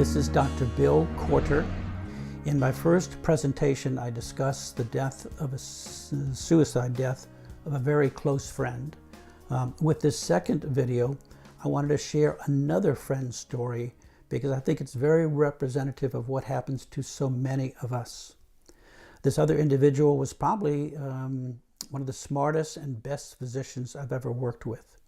This is Dr. Bill Corter. In my first presentation, I discussed the death of a suicide death of a very close friend. With this second video, I wanted to share another friend's story because I think it's very representative of what happens to so many of us. This other individual was probably one of the smartest and best physicians I've ever worked with.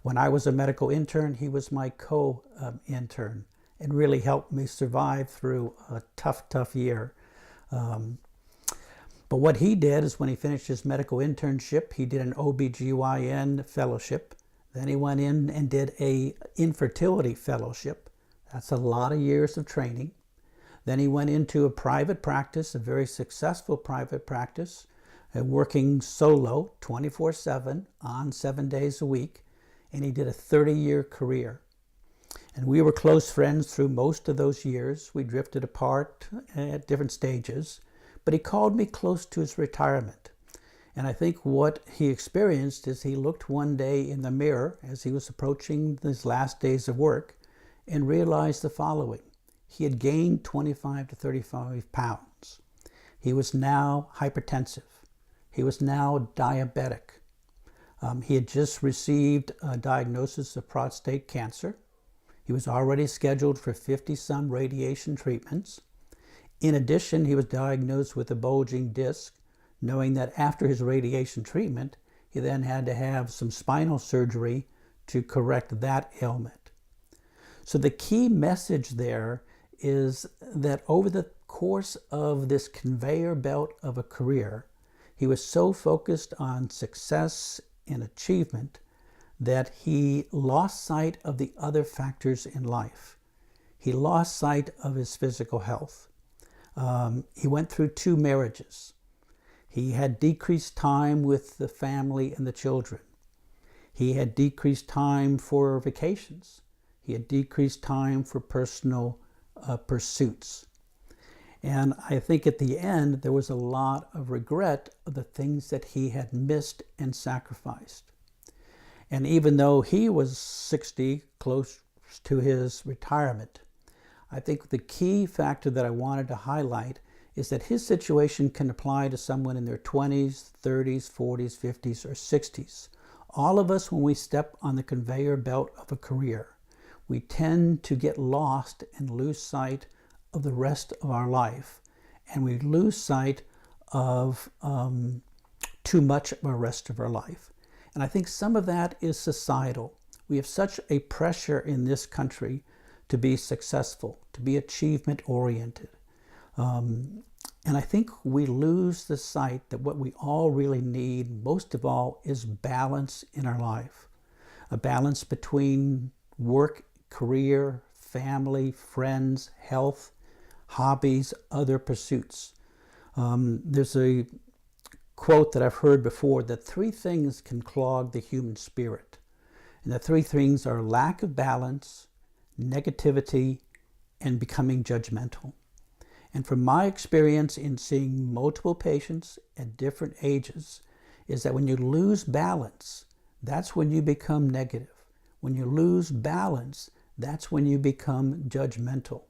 When I was a medical intern, he was my co-intern and really helped me survive through a tough year. But what he did is when he finished his medical internship, he did an OBGYN fellowship. Then he went in and did an infertility fellowship. That's a lot of years of training. Then he went into a private practice, a very successful private practice, working solo 24/7 on 7 days a week. And he did a 30-year career. And we were close friends through most of those years. We drifted apart at different stages, but he called me close to his retirement. And I think what he experienced is he looked one day in the mirror as he was approaching his last days of work and realized the following. He had gained 25 to 35 pounds. He was now hypertensive. He was now diabetic. He had just received a diagnosis of prostate cancer. He was already scheduled for 50-some radiation treatments. In addition, he was diagnosed with a bulging disc, knowing that after his radiation treatment, he then had to have some spinal surgery to correct that ailment. So the key message there is that over the course of this conveyor belt of a career, he was so focused on success and achievement that he lost sight of the other factors in life. He lost sight of his physical health. He went through 2 marriages. He had decreased time with the family and the children. He had decreased time for vacations. He had decreased time for personal pursuits. And I think at the end, there was a lot of regret of the things that he had missed and sacrificed. And even though he was 60, close to his retirement, I think the key factor that I wanted to highlight is that his situation can apply to someone in their 20s, 30s, 40s, 50s, or 60s. All of us, when we step on the conveyor belt of a career, we tend to get lost and lose sight of the rest of our life. And we lose sight of too much of the rest of our life. And I think some of that is societal. We have such a pressure in this country to be successful, to be achievement-oriented. And I think we lose the sight that what we all really need, most of all, is balance in our life. A balance between work, career, family, friends, health, hobbies, other pursuits. There's a quote that I've heard before that 3 things can clog the human spirit. And the 3 things are lack of balance, negativity, and becoming judgmental. And from my experience in seeing multiple patients at different ages is that when you lose balance, that's when you become negative. When you lose balance, that's when you become judgmental.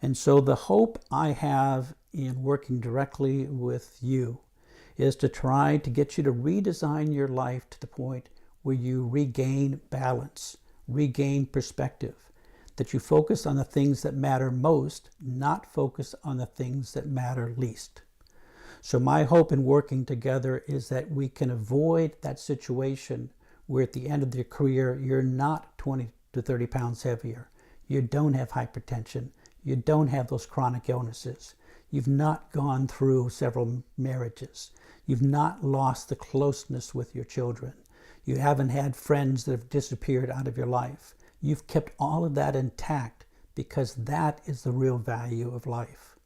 And so the hope I have in working directly with you is to try to get you to redesign your life to the point where you regain balance, regain perspective, that you focus on the things that matter most, not focus on the things that matter least. So my hope in working together is that we can avoid that situation where at the end of your career, you're not 20 to 30 pounds heavier. You don't have hypertension. You don't have those chronic illnesses. You've not gone through several marriages. You've not lost the closeness with your children. You haven't had friends that have disappeared out of your life. You've kept all of that intact because that is the real value of life.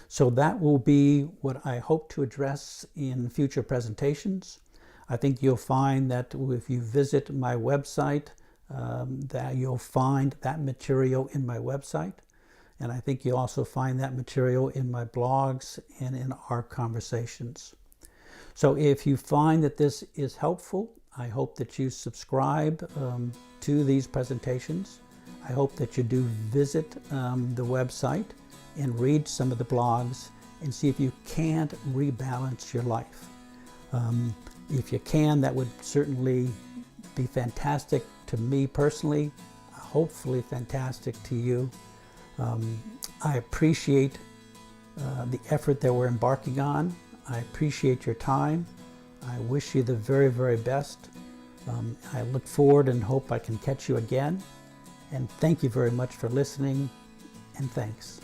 So that will be what I hope to address in future presentations. I think you'll find that if you visit my website, that you'll find that material in my website. And I think you'll also find that material in my blogs and in our conversations. So if you find that this is helpful, I hope that you subscribe to these presentations. I hope that you do visit the website and read some of the blogs and see if you can't rebalance your life. If you can, that would certainly be fantastic to me personally, hopefully fantastic to you. I appreciate the effort that we're embarking on. I appreciate your time. I wish you the very, very best. I look forward and hope I can catch you again. And thank you very much for listening, and thanks.